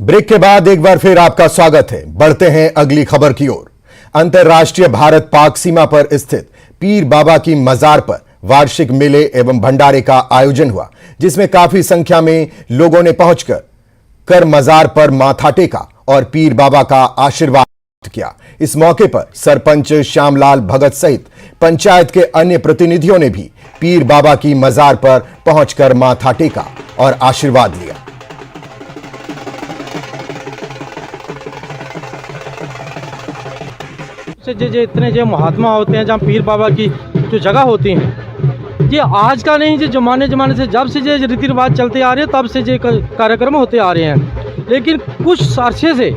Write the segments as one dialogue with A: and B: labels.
A: Break के बाद एक बार फिर आपका स्वागत है। बढ़ते हैं अगली खबर की ओर। अंतर्राष्ट्रीय भारत पाक सीमा पर स्थित पीर बाबा की मजार पर वार्षिक मेले एवं भंडारे का आयोजन हुआ, जिसमें काफी संख्या में लोगों ने पहुंचकर मजार पर माथा टेका और पीर बाबा का आशीर्वाद किया। इस मौके पर सरपंच श्यामलाल भगत सहित पंचायत के अन्य प्रतिनिधियों ने भी पीर बाबा की मजार पर पहुंचकर माथा टेका और आशीर्वाद लिया।
B: जे इतने जो महात्मा होते हैं, जहाँ पीर बाबा की जो जगह होती हैं, ये आज का नहीं, जो जमाने से जब से ये रीति रिवाज चलते आ रहे हैं तब से ये कार्यक्रम होते आ रहे हैं। लेकिन कुछ अरसे से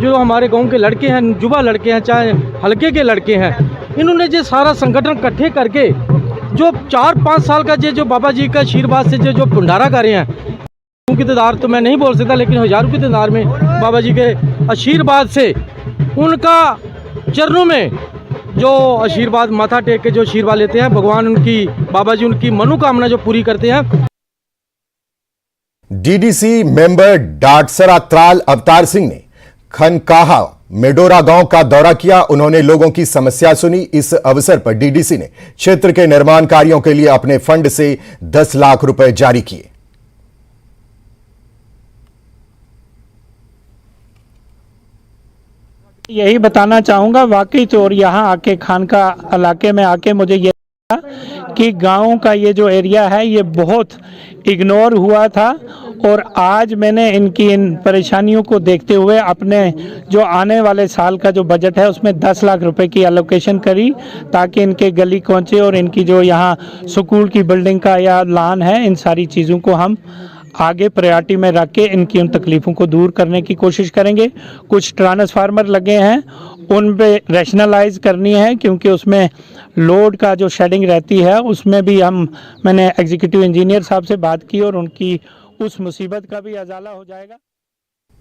B: जो हमारे गांव के लड़के हैं, युवा लड़के हैं, चाहे हल्के के लड़के हैं, इन्होंने ये सारा संगठन इकट्ठे करके जो 4-5 साल का जो बाबा जी का आशीर्वाद से जो भंडारा कर रहे हैं, उनकी तादाद तो मैं नहीं बोल सकता, लेकिन हज़ारों की तादाद में बाबा जी के आशीर्वाद से उनका चरणों में जो आशीर्वाद माथा टेक के जो आशीर्वाद लेते हैं, भगवान उनकी, बाबा जी उनकी मनोकामना जो पूरी करते हैं।
A: डीडीसी मेंबर डाटसरा त्राल अवतार सिंह ने खनकाहा मेडोरा गांव का दौरा किया। उन्होंने लोगों की समस्या सुनी। इस अवसर पर डीडीसी ने क्षेत्र के निर्माण कार्यों के लिए अपने फंड से 10 लाख रुपए जारी किए।
C: यही बताना चाहूँगा वाकई तो, और यहाँ आके खानका इलाके में आके मुझे ये कि गाँव का ये जो एरिया है ये बहुत इग्नोर हुआ था, और आज मैंने इनकी इन परेशानियों को देखते हुए अपने जो आने वाले साल का जो बजट है उसमें 10 लाख रुपए की एलोकेशन करी, ताकि इनके गली कोंचे और इनकी जो यहाँ स्कूल की बिल्डिंग का या लान है, इन सारी चीज़ों को हम आगे प्रायोरिटी में रख के इनकी उन तकलीफ़ों को दूर करने की कोशिश करेंगे। कुछ ट्रांसफार्मर लगे हैं, उन पे रैशनलाइज करनी है, क्योंकि उसमें लोड का जो शेडिंग रहती है उसमें भी मैंने एग्जीक्यूटिव इंजीनियर साहब से बात की और उनकी उस मुसीबत का भी अजाला हो जाएगा।